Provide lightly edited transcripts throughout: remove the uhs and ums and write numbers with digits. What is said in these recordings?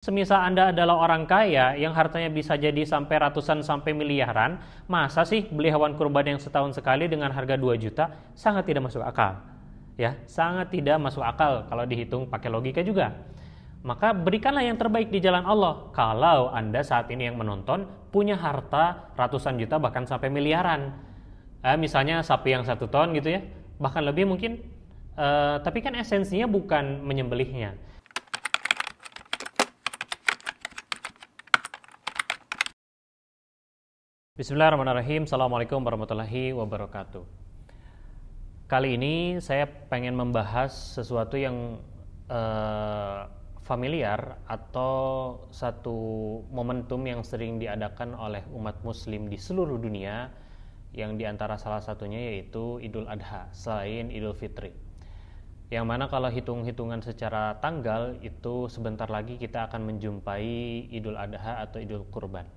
Semisal Anda adalah orang kaya yang hartanya bisa jadi sampai ratusan sampai miliaran, masa sih beli hewan kurban yang setahun sekali dengan harga 2 juta? Sangat tidak masuk akal. Ya, sangat tidak masuk akal kalau dihitung pakai logika juga. Maka berikanlah yang terbaik di jalan Allah. Kalau Anda saat ini yang menonton punya harta ratusan juta bahkan sampai miliaran. Misalnya sapi yang 1 ton gitu ya, bahkan lebih mungkin. Tapi kan esensinya bukan menyembelihnya. Bismillahirrahmanirrahim. Assalamualaikum warahmatullahi wabarakatuh. Kali ini saya pengen membahas sesuatu yang familiar atau satu momentum yang sering diadakan oleh umat muslim di seluruh dunia, yang diantara salah satunya yaitu Idul Adha selain Idul Fitri. Yang mana kalau hitung-hitungan secara tanggal itu sebentar lagi kita akan menjumpai Idul Adha atau Idul Kurban.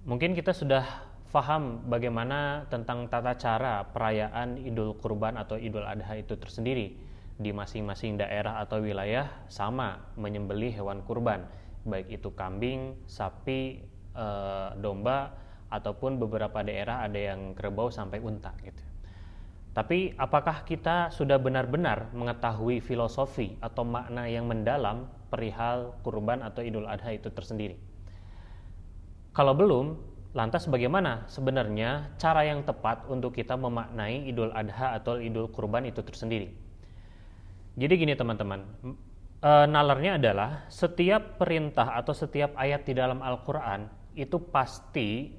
Mungkin kita sudah paham bagaimana tentang tata cara perayaan Idul Kurban atau Idul Adha itu tersendiri. Di masing-masing daerah atau wilayah sama menyembelih hewan kurban, baik itu kambing, sapi, domba, ataupun beberapa daerah ada yang kerbau sampai unta gitu. Tapi apakah kita sudah benar-benar mengetahui filosofi atau makna yang mendalam perihal kurban atau Idul Adha itu tersendiri? Kalau belum, lantas bagaimana sebenarnya cara yang tepat untuk kita memaknai Idul Adha atau Idul Kurban itu tersendiri? Jadi gini teman-teman, nalarnya adalah setiap perintah atau setiap ayat di dalam Al-Quran itu pasti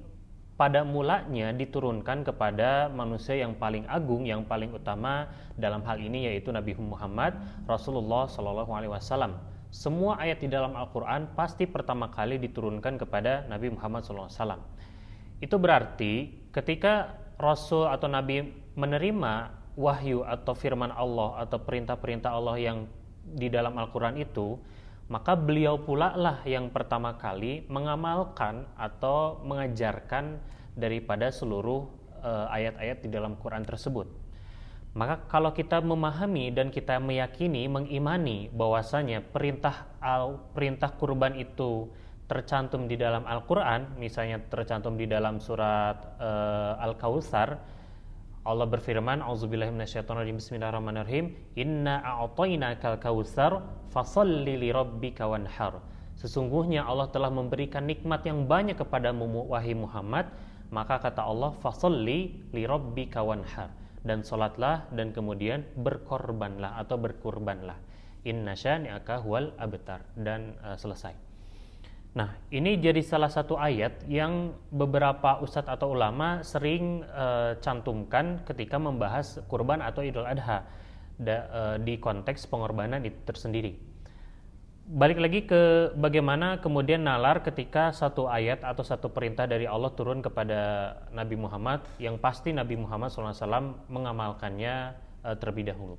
pada mulanya diturunkan kepada manusia yang paling agung, yang paling utama dalam hal ini yaitu Nabi Muhammad Rasulullah SAW. Semua ayat di dalam Al-Quran pasti pertama kali diturunkan kepada Nabi Muhammad SAW. Itu berarti ketika Rasul atau Nabi menerima wahyu atau firman Allah atau perintah-perintah Allah yang di dalam Al-Quran itu, maka beliau pula lah yang pertama kali mengamalkan atau mengajarkan daripada seluruh ayat-ayat di dalam Quran tersebut. Maka kalau kita memahami dan kita meyakini, mengimani bahwasanya perintah kurban itu tercantum di dalam Al-Quran, misalnya tercantum di dalam surat Al-Kautsar, Allah berfirman, A'udzubillahi minasyaitonirrajim, Bismillahirrahmanirrahim, Inna a'tainakal kautsar fasholli lirabbika wanhar. Sesungguhnya Allah telah memberikan nikmat yang banyak kepadamu wahai Muhammad, maka kata Allah, fasholli lirabbika wanhar, dan sholatlah dan kemudian berkorbanlah atau berkurbanlah, inna syani'aka huwal abtar, dan selesai. Nah, ini jadi salah satu ayat yang beberapa ustadz atau ulama sering cantumkan ketika membahas kurban atau Idul Adha di konteks pengorbanan itu tersendiri. Balik lagi ke bagaimana kemudian nalar ketika satu ayat atau satu perintah dari Allah turun kepada Nabi Muhammad, yang pasti Nabi Muhammad SAW mengamalkannya terlebih dahulu.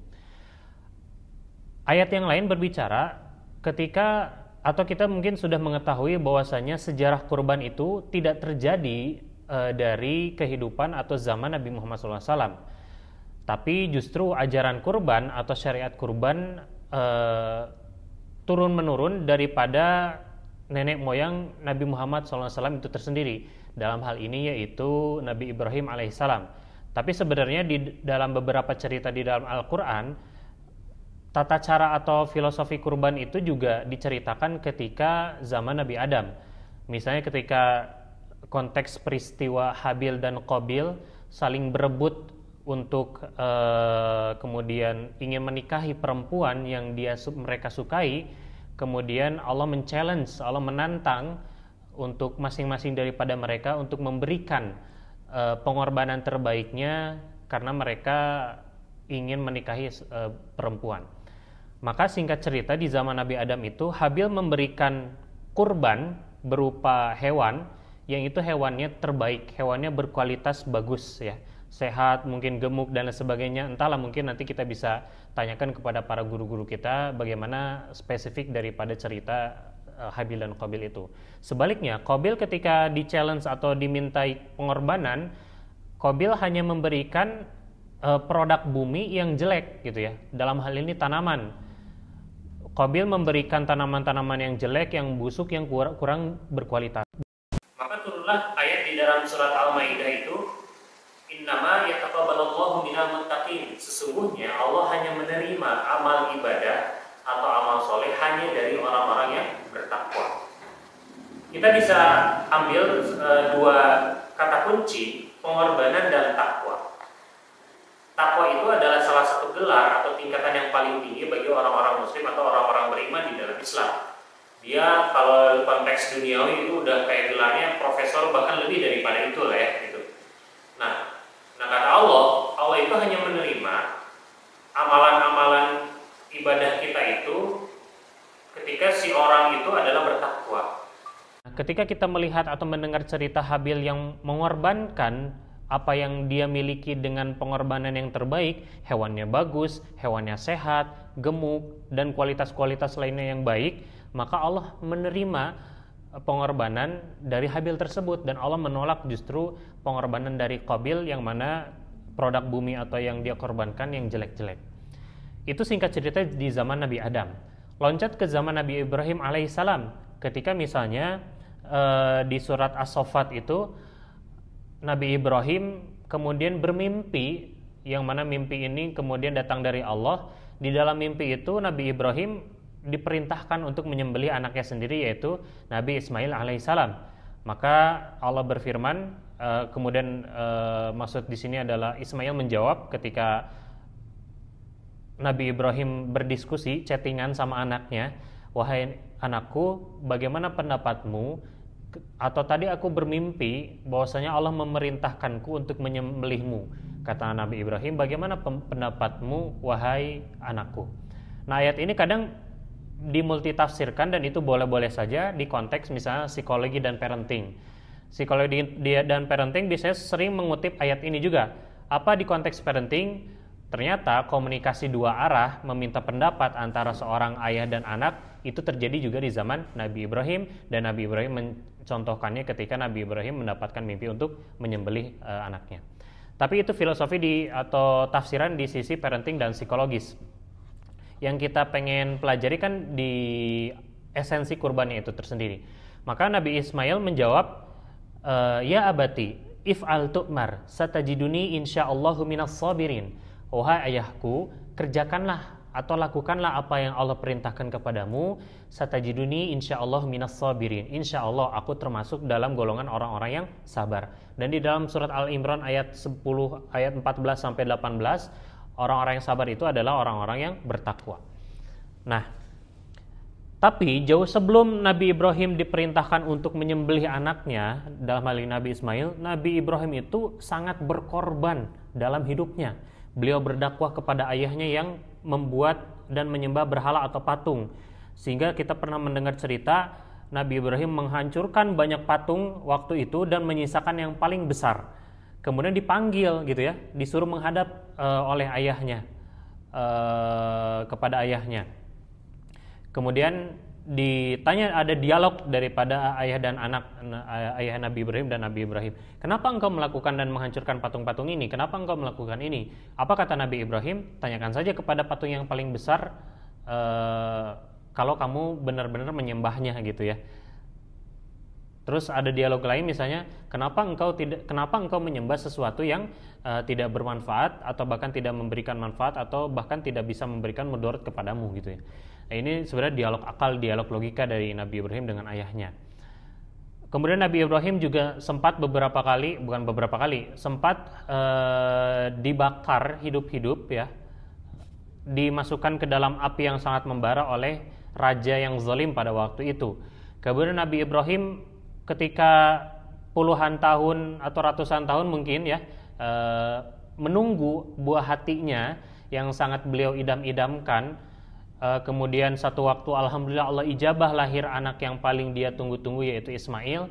Ayat yang lain berbicara ketika, atau kita mungkin sudah mengetahui bahwasanya sejarah kurban itu tidak terjadi dari kehidupan atau zaman Nabi Muhammad SAW, tapi justru ajaran kurban atau syariat kurban turun-menurun daripada nenek moyang Nabi Muhammad SAW itu tersendiri. Dalam hal ini yaitu Nabi Ibrahim alaihissalam. Tapi sebenarnya di dalam beberapa cerita di dalam Al-Quran, tata cara atau filosofi kurban itu juga diceritakan ketika zaman Nabi Adam. Misalnya ketika konteks peristiwa Habil dan Qabil saling berebut untuk kemudian ingin menikahi perempuan yang mereka sukai, kemudian Allah men-challenge, Allah menantang untuk masing-masing daripada mereka untuk memberikan pengorbanan terbaiknya karena mereka ingin menikahi perempuan. Maka singkat cerita, di zaman Nabi Adam itu Habil memberikan kurban berupa hewan yang itu hewannya terbaik, hewannya berkualitas bagus ya, sehat, mungkin gemuk dan lain sebagainya. Entahlah, mungkin nanti kita bisa tanyakan kepada para guru-guru kita bagaimana spesifik daripada cerita Habil dan Qabil itu. Sebaliknya, Qabil ketika di-challenge atau dimintai pengorbanan, Qabil hanya memberikan produk bumi yang jelek gitu ya. Dalam hal ini tanaman. Qabil memberikan tanaman-tanaman yang jelek, yang busuk, yang kurang berkualitas. Maka turunlah ayat di dalam surat Al-Maidah itu, innama yataqabbalallahu minal muttaqin. Sesungguhnya Allah hanya menerima amal ibadah atau amal soleh hanya dari orang-orang yang bertakwa. Kita bisa ambil dua kata kunci, pengorbanan dan takwa. Takwa itu adalah salah satu gelar atau tingkatan yang paling tinggi bagi orang-orang muslim atau orang-orang beriman di dalam Islam. Dia kalau konteks duniawi itu udah kayak gelarnya profesor, bahkan lebih daripada itu lah ya gitu. Nah kata Allah itu hanya menerima amalan-amalan ibadah kita itu ketika si orang itu adalah bertakwa. Ketika kita melihat atau mendengar cerita Habil yang mengorbankan apa yang dia miliki dengan pengorbanan yang terbaik, hewannya bagus, hewannya sehat, gemuk, dan kualitas-kualitas lainnya yang baik, maka Allah menerima pengorbanan dari Habil tersebut, dan Allah menolak justru pengorbanan dari Qabil yang mana produk bumi atau yang dia korbankan yang jelek-jelek. Itu singkat cerita di zaman Nabi Adam. Loncat ke zaman Nabi Ibrahim alaihissalam, ketika misalnya di surat As-Saffat itu Nabi Ibrahim kemudian bermimpi, yang mana mimpi ini kemudian datang dari Allah. Di dalam mimpi itu Nabi Ibrahim diperintahkan untuk menyembelih anaknya sendiri, yaitu Nabi Ismail alaihissalam. Maka Allah berfirman, kemudian maksud di sini adalah Ismail menjawab ketika Nabi Ibrahim berdiskusi, chattingan sama anaknya, wahai anakku, bagaimana pendapatmu? Atau tadi aku bermimpi bahwasanya Allah memerintahkanku untuk menyembelihmu. Kata Nabi Ibrahim, bagaimana pendapatmu wahai anakku? Nah, ayat ini kadang dimultitafsirkan, dan itu boleh-boleh saja di konteks misalnya psikologi dan parenting. Psikologi dan parenting biasanya sering mengutip ayat ini juga. Apa di konteks parenting? Ternyata komunikasi dua arah meminta pendapat antara seorang ayah dan anak itu terjadi juga di zaman Nabi Ibrahim, dan Nabi Ibrahim mencontohkannya ketika Nabi Ibrahim mendapatkan mimpi untuk menyembelih anaknya. Tapi itu filosofi atau tafsiran di sisi parenting dan psikologis. Yang kita pengen pelajari kan di esensi kurbannya itu tersendiri. Maka Nabi Ismail menjawab, ya abati, if'al tu'mar, satajiduni insyaallahu minas sabirin. Wahai ayahku, kerjakanlah atau lakukanlah apa yang Allah perintahkan kepadamu, satajiduni insyaallah minas sabirin. Insyaallah aku termasuk dalam golongan orang-orang yang sabar. Dan di dalam surat Al-Imran ayat 10 ayat 14 sampai 18, orang-orang yang sabar itu adalah orang-orang yang bertakwa. Nah, tapi jauh sebelum Nabi Ibrahim diperintahkan untuk menyembelih anaknya, dalam hal ini Nabi Ismail, Nabi Ibrahim itu sangat berkorban dalam hidupnya. Beliau berdakwah kepada ayahnya yang membuat dan menyembah berhala atau patung. Sehingga kita pernah mendengar cerita Nabi Ibrahim menghancurkan banyak patung waktu itu dan menyisakan yang paling besar. Kemudian dipanggil gitu ya, disuruh menghadap oleh ayahnya, kepada ayahnya. Kemudian ditanya, ada dialog daripada ayah dan anak, ayah Nabi Ibrahim dan Nabi Ibrahim. Kenapa engkau melakukan dan menghancurkan patung-patung ini? Kenapa engkau melakukan ini? Apa kata Nabi Ibrahim? Tanyakan saja kepada patung yang paling besar kalau kamu benar-benar menyembahnya gitu ya. Terus ada dialog lain misalnya, kenapa engkau menyembah sesuatu yang tidak bermanfaat atau bahkan tidak memberikan manfaat atau bahkan tidak bisa memberikan mudarat kepadamu gitu ya. Nah, ini sebenarnya dialog akal, dialog logika dari Nabi Ibrahim dengan ayahnya. Kemudian Nabi Ibrahim juga sempat sempat dibakar hidup-hidup ya, dimasukkan ke dalam api yang sangat membara oleh raja yang zalim pada waktu itu. Kemudian Nabi Ibrahim ketika puluhan tahun atau ratusan tahun mungkin ya, menunggu buah hatinya yang sangat beliau idam-idamkan, kemudian satu waktu alhamdulillah Allah ijabah lahir anak yang paling dia tunggu-tunggu, yaitu Ismail.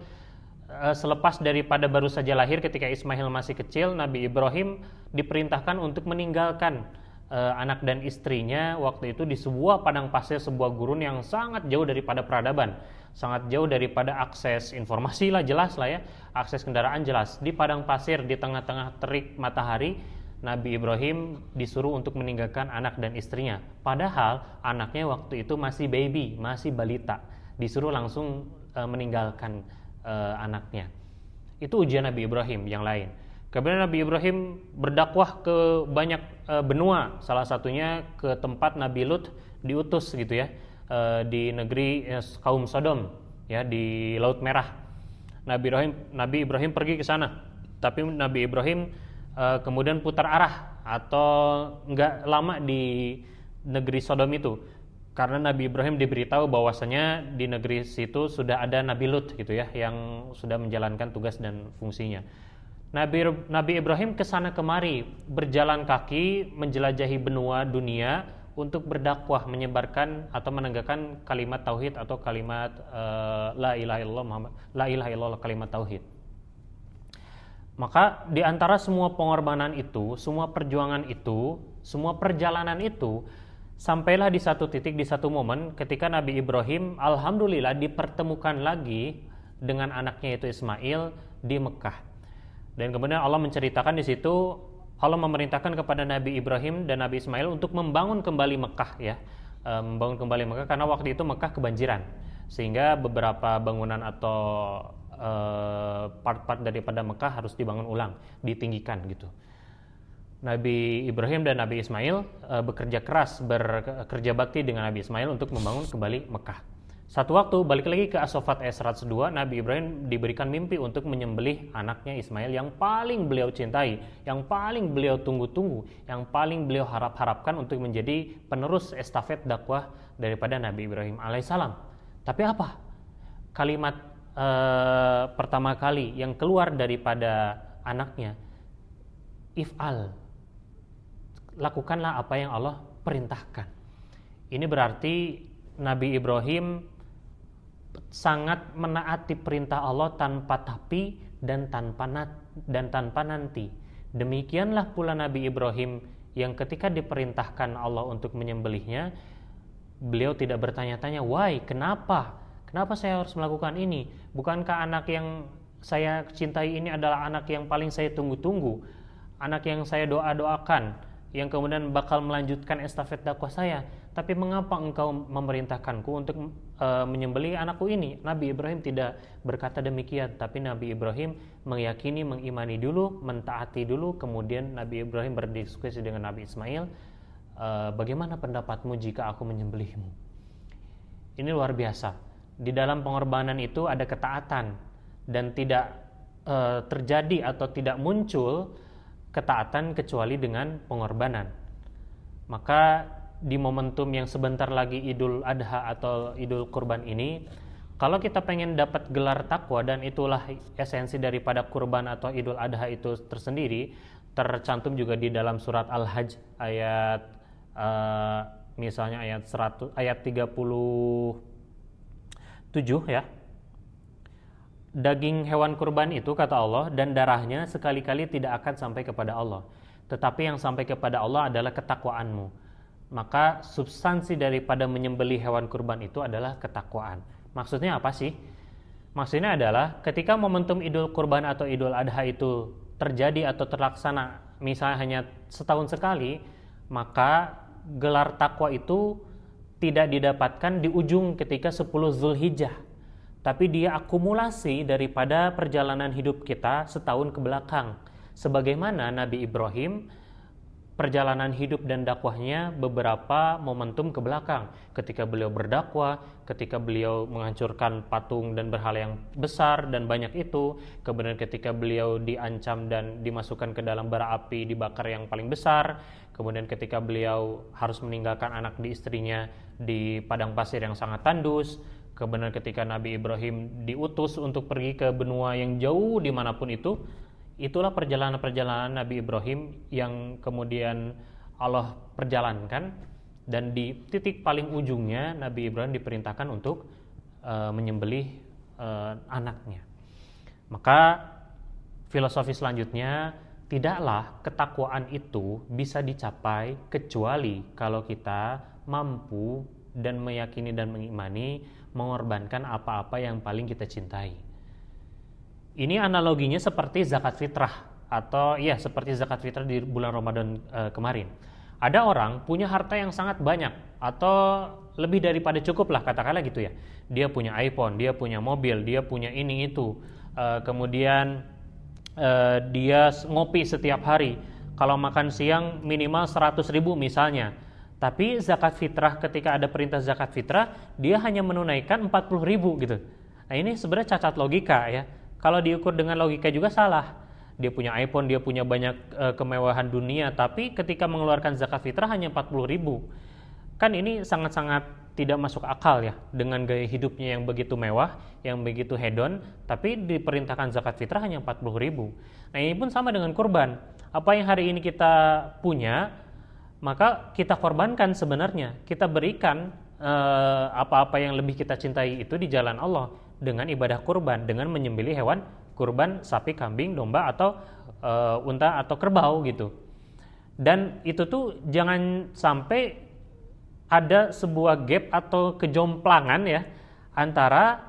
Selepas daripada baru saja lahir, ketika Ismail masih kecil, Nabi Ibrahim diperintahkan untuk meninggalkan anak dan istrinya waktu itu di sebuah padang pasir, sebuah gurun yang sangat jauh daripada peradaban, sangat jauh daripada akses informasi lah, jelas lah ya, akses kendaraan jelas, di padang pasir di tengah-tengah terik matahari, Nabi Ibrahim disuruh untuk meninggalkan anak dan istrinya. Padahal anaknya waktu itu masih baby, masih balita. Disuruh langsung meninggalkan anaknya. Itu ujian Nabi Ibrahim yang lain. Kemudian Nabi Ibrahim berdakwah ke banyak benua, salah satunya ke tempat Nabi Lut diutus gitu ya, di negeri kaum Sodom ya, di Laut Merah. Nabi Ibrahim pergi ke sana, tapi Nabi Ibrahim kemudian putar arah atau nggak lama di negeri Sodom itu, karena Nabi Ibrahim diberitahu bahwasanya di negeri situ sudah ada Nabi Lut gitu ya, yang sudah menjalankan tugas dan fungsinya. Nabi Ibrahim kesana kemari berjalan kaki menjelajahi benua dunia untuk berdakwah, menyebarkan atau menegakkan kalimat tauhid atau kalimat la ilaha illallah, kalimat tauhid. Maka di antara semua pengorbanan itu, semua perjuangan itu, semua perjalanan itu, sampailah di satu titik, di satu momen ketika Nabi Ibrahim alhamdulillah dipertemukan lagi dengan anaknya yaitu Ismail di Mekah. Dan kemudian Allah menceritakan di situ, Allah memerintahkan kepada Nabi Ibrahim dan Nabi Ismail untuk membangun kembali Mekah ya, membangun kembali Mekah karena waktu itu Mekah kebanjiran, sehingga beberapa bangunan atau part-part daripada Mekah harus dibangun ulang, ditinggikan gitu. Nabi Ibrahim dan Nabi Ismail bekerja keras, bekerja bakti dengan Nabi Ismail untuk membangun kembali Mekah. Satu waktu balik lagi ke As-Saffat ayat 102, Nabi Ibrahim diberikan mimpi untuk menyembelih anaknya Ismail yang paling beliau cintai, yang paling beliau tunggu-tunggu, yang paling beliau harap-harapkan untuk menjadi penerus estafet dakwah daripada Nabi Ibrahim alaihissalam. Tapi apa? Kalimat pertama kali yang keluar daripada anaknya, if'al, lakukanlah apa yang Allah perintahkan. Ini berarti Nabi Ibrahim sangat menaati perintah Allah tanpa tapi dan tanpa nanti. Demikianlah pula Nabi Ibrahim yang ketika diperintahkan Allah untuk menyembelihnya, beliau tidak bertanya-tanya, why, kenapa saya harus melakukan ini? Bukankah anak yang saya cintai ini adalah anak yang paling saya tunggu-tunggu, anak yang saya doa-doakan, yang kemudian bakal melanjutkan estafet dakwah saya. Tapi mengapa engkau memerintahkanku untuk menyembelih anakku ini? Nabi Ibrahim tidak berkata demikian, tapi Nabi Ibrahim meyakini, mengimani dulu, mentaati dulu. Kemudian Nabi Ibrahim berdiskusi dengan Nabi Ismail, bagaimana pendapatmu jika aku menyembelihmu? Ini luar biasa. Di dalam pengorbanan itu ada ketaatan, dan tidak terjadi atau tidak muncul ketaatan kecuali dengan pengorbanan. Maka di momentum yang sebentar lagi Idul Adha atau Idul Kurban ini, kalau kita pengen dapat gelar takwa, dan itulah esensi daripada kurban atau Idul Adha itu tersendiri, tercantum juga di dalam surat Al-Hajj ayat misalnya ayat 37 ya. Daging hewan kurban itu, kata Allah, dan darahnya sekali-kali tidak akan sampai kepada Allah, tetapi yang sampai kepada Allah adalah ketakwaanmu. Maka substansi daripada menyembelih hewan kurban itu adalah ketakwaan. Maksudnya apa sih? Maksudnya adalah ketika momentum Idul Kurban atau Idul Adha itu terjadi atau terlaksana misalnya hanya setahun sekali, maka gelar takwa itu tidak didapatkan di ujung ketika 10 Zulhijjah, tapi dia akumulasi daripada perjalanan hidup kita setahun ke belakang. Sebagaimana Nabi Ibrahim, perjalanan hidup dan dakwahnya beberapa momentum ke belakang, ketika beliau berdakwah, ketika beliau menghancurkan patung dan berhala yang besar dan banyak itu, kemudian ketika beliau diancam dan dimasukkan ke dalam bara api, dibakar yang paling besar, kemudian ketika beliau harus meninggalkan anak di istrinya di padang pasir yang sangat tandus, kemudian ketika Nabi Ibrahim diutus untuk pergi ke benua yang jauh dimanapun itu. Itulah perjalanan-perjalanan Nabi Ibrahim yang kemudian Allah perjalankan, dan di titik paling ujungnya Nabi Ibrahim diperintahkan untuk menyembelih anaknya. Maka filosofi selanjutnya, tidaklah ketakwaan itu bisa dicapai kecuali kalau kita mampu dan meyakini dan mengimani mengorbankan apa-apa yang paling kita cintai. Ini analoginya seperti zakat fitrah atau ya seperti zakat fitrah di bulan Ramadan kemarin. Ada orang punya harta yang sangat banyak atau lebih daripada cukup lah katakanlah gitu ya. Dia punya iPhone, dia punya mobil, dia punya ini itu. Kemudian dia ngopi setiap hari. Kalau makan siang minimal 100.000 misalnya. Tapi zakat fitrah ketika ada perintah zakat fitrah, dia hanya menunaikan 40.000 gitu. Nah ini sebenarnya cacat logika ya. Kalau diukur dengan logika juga salah. Dia punya iPhone, dia punya banyak kemewahan dunia, tapi ketika mengeluarkan zakat fitrah hanya 40.000. Kan ini sangat-sangat tidak masuk akal ya, dengan gaya hidupnya yang begitu mewah, yang begitu hedon, tapi diperintahkan zakat fitrah hanya 40.000. Nah ini pun sama dengan kurban. Apa yang hari ini kita punya, maka kita korbankan sebenarnya. Kita berikan apa-apa yang lebih kita cintai itu di jalan Allah dengan ibadah kurban, dengan menyembelih hewan kurban sapi, kambing, domba atau unta atau kerbau gitu. Dan itu tuh jangan sampai ada sebuah gap atau kejomplangan ya antara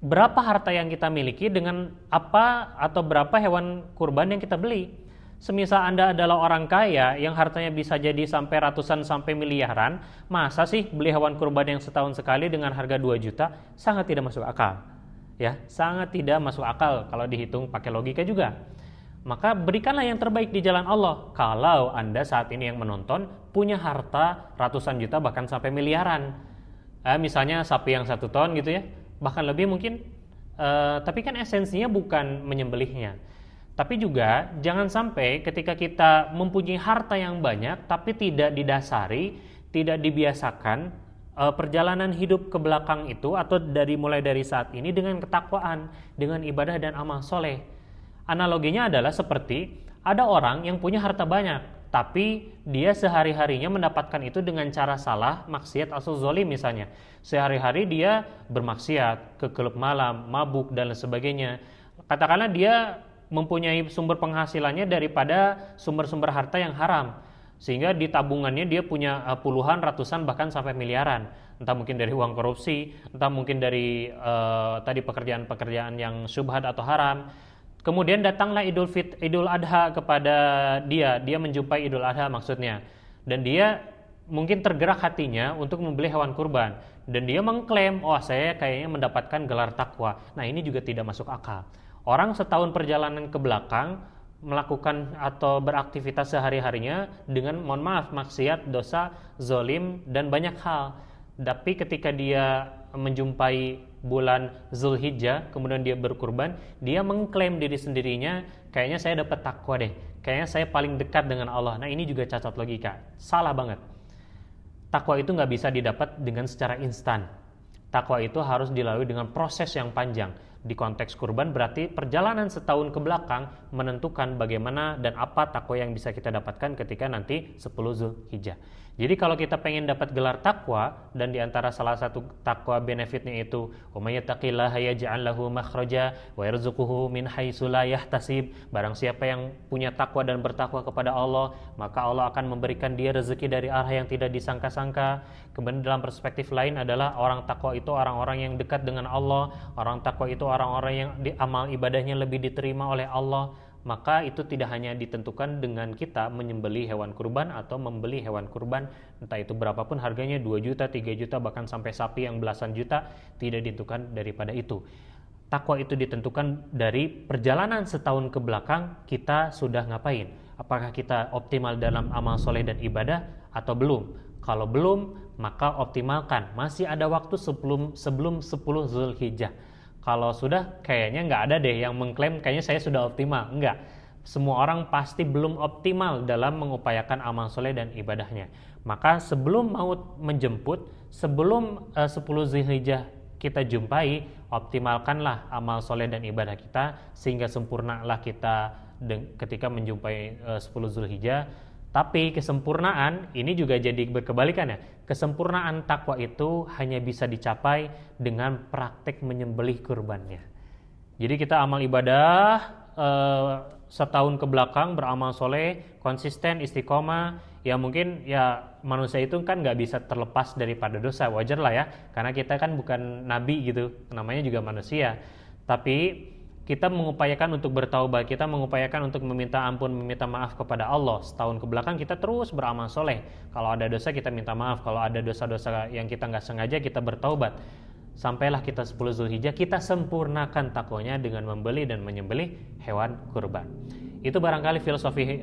berapa harta yang kita miliki dengan apa atau berapa hewan kurban yang kita beli. Semisal Anda adalah orang kaya yang hartanya bisa jadi sampai ratusan sampai miliaran, masa sih beli hewan kurban yang setahun sekali dengan harga 2 juta? Sangat tidak masuk akal. Ya, sangat tidak masuk akal kalau dihitung pakai logika juga. Maka berikanlah yang terbaik di jalan Allah. Kalau Anda saat ini yang menonton punya harta ratusan juta bahkan sampai miliaran, misalnya sapi yang 1 ton gitu ya, bahkan lebih mungkin, tapi kan esensinya bukan menyembelihnya. Tapi juga jangan sampai ketika kita mempunyai harta yang banyak tapi tidak didasari, tidak dibiasakan perjalanan hidup ke belakang itu atau mulai dari saat ini dengan ketakwaan, dengan ibadah dan amal soleh. Analoginya adalah seperti ada orang yang punya harta banyak, tapi dia sehari-harinya mendapatkan itu dengan cara salah, maksiat atau zolim misalnya. Sehari-hari dia bermaksiat, ke klub malam, mabuk dan lain sebagainya. Katakanlah dia mempunyai sumber penghasilannya daripada sumber-sumber harta yang haram. Sehingga di tabungannya dia punya puluhan, ratusan, bahkan sampai miliaran. Entah mungkin dari uang korupsi, entah mungkin dari tadi pekerjaan-pekerjaan yang syubhat atau haram. Kemudian datanglah Idul Adha kepada dia menjumpai Idul Adha maksudnya. Dan dia mungkin tergerak hatinya untuk membeli hewan kurban. Dan dia mengklaim, saya kayaknya mendapatkan gelar takwa. Nah ini juga tidak masuk akal. Orang setahun perjalanan ke belakang melakukan atau beraktivitas sehari-harinya dengan mohon maaf maksiat, dosa, zolim dan banyak hal. Tapi ketika dia menjumpai bulan Zulhijjah kemudian dia berkurban, dia mengklaim diri sendirinya, kayaknya saya dapat takwa deh, kayaknya saya paling dekat dengan Allah. Nah ini juga cacat logika, salah banget. Takwa itu nggak bisa didapat dengan secara instan. Takwa itu harus dilalui dengan proses yang panjang. Di konteks kurban berarti perjalanan setahun ke belakang menentukan bagaimana dan apa takwa yang bisa kita dapatkan ketika nanti 10 Zulhijjah. Jadi kalau kita pengen dapat gelar takwa, dan diantara salah satu takwa benefitnya itu وَمَن يَتَّقِ اللَّهَ يَجْعَل لَّهُ مَخْرَجًا وَيَرْزُقْهُ مِنْ حَيْثُ لَا يَحْتَسِبُ. Barang siapa yang punya takwa dan bertakwa kepada Allah, maka Allah akan memberikan dia rezeki dari arah yang tidak disangka-sangka. Kemudian dalam perspektif lain adalah orang takwa itu orang-orang yang dekat dengan Allah, orang takwa itu orang-orang yang amal ibadahnya lebih diterima oleh Allah. Maka itu tidak hanya ditentukan dengan kita menyembelih hewan kurban atau membeli hewan kurban, entah itu berapapun harganya, 2 juta, 3 juta, bahkan sampai sapi yang belasan juta, tidak ditentukan daripada itu. Takwa itu ditentukan dari perjalanan setahun ke belakang kita sudah ngapain. Apakah kita optimal dalam amal soleh dan ibadah atau belum? Kalau belum, maka optimalkan. Masih ada waktu sebelum 10 Zulhijjah. Kalau sudah, kayaknya nggak ada deh yang mengklaim kayaknya saya sudah optimal. Enggak. Semua orang pasti belum optimal dalam mengupayakan amal soleh dan ibadahnya. Maka sebelum maut menjemput, sebelum 10 Zulhijjah kita jumpai, optimalkanlah amal soleh dan ibadah kita sehingga sempurnalah kita ketika menjumpai 10 Zulhijjah. Tapi kesempurnaan ini juga jadi berkebalikan ya. Kesempurnaan takwa itu hanya bisa dicapai dengan praktek menyembelih kurbannya. Jadi kita amal ibadah setahun ke belakang beramal soleh, konsisten, istiqomah. Ya mungkin ya manusia itu kan nggak bisa terlepas daripada dosa, wajar lah ya. Karena kita kan bukan nabi gitu, namanya juga manusia. Tapi kita mengupayakan untuk bertaubat, kita mengupayakan untuk meminta ampun, meminta maaf kepada Allah. Setahun ke belakang kita terus beramal soleh. Kalau ada dosa kita minta maaf, kalau ada dosa-dosa yang kita nggak sengaja kita bertaubat. Sampailah kita 10 Zulhijjah, kita sempurnakan takwanya dengan membeli dan menyembelih hewan kurban. Itu barangkali filosofi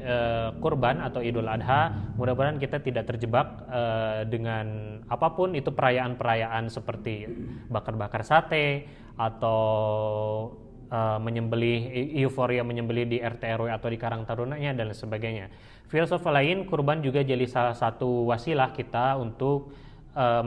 kurban atau Idul Adha. Mudah-mudahan kita tidak terjebak dengan apapun itu perayaan-perayaan seperti bakar-bakar sate atau menyembelih, euforia menyembelih di RT RW atau di Karang Tarunanya dan sebagainya. Filosofi lain, kurban juga jadi salah satu wasilah kita untuk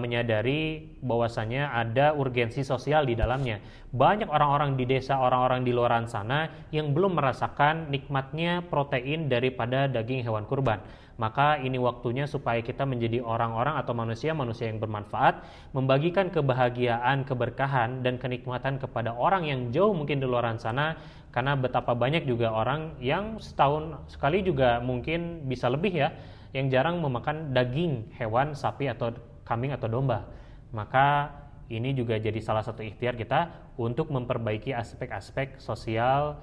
menyadari bahwasanya ada urgensi sosial di dalamnya. Banyak orang-orang di desa, orang-orang di luar sana yang belum merasakan nikmatnya protein daripada daging hewan kurban. Maka ini waktunya supaya kita menjadi orang-orang atau manusia-manusia yang bermanfaat, membagikan kebahagiaan, keberkahan, dan kenikmatan kepada orang yang jauh mungkin di luar sana. Karena betapa banyak juga orang yang setahun sekali juga mungkin bisa lebih ya, yang jarang memakan daging hewan sapi atau kambing atau domba. Maka ini juga jadi salah satu ikhtiar kita untuk memperbaiki aspek-aspek sosial,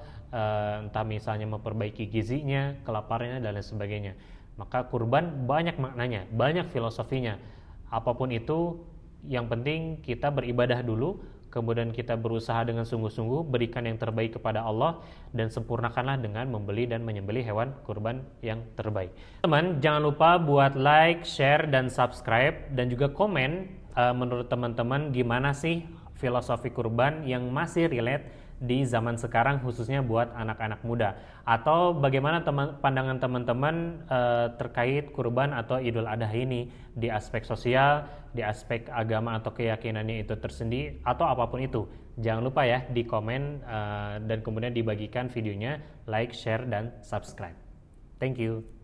entah misalnya memperbaiki gizinya, kelaparannya, dan lain sebagainya. Maka kurban banyak maknanya, banyak filosofinya. Apapun itu, yang penting kita beribadah dulu, kemudian kita berusaha dengan sungguh-sungguh, berikan yang terbaik kepada Allah, dan sempurnakanlah dengan membeli dan menyembelih hewan kurban yang terbaik. Teman, jangan lupa buat like, share, dan subscribe, dan juga komen menurut teman-teman gimana sih filosofi kurban yang masih relate di zaman sekarang, khususnya buat anak-anak muda, atau bagaimana pandangan teman-teman terkait kurban atau Idul Adha ini di aspek sosial, di aspek agama atau keyakinannya itu tersendiri, atau apapun itu. Jangan lupa ya di komen dan kemudian dibagikan videonya, like, share, dan subscribe. Thank you.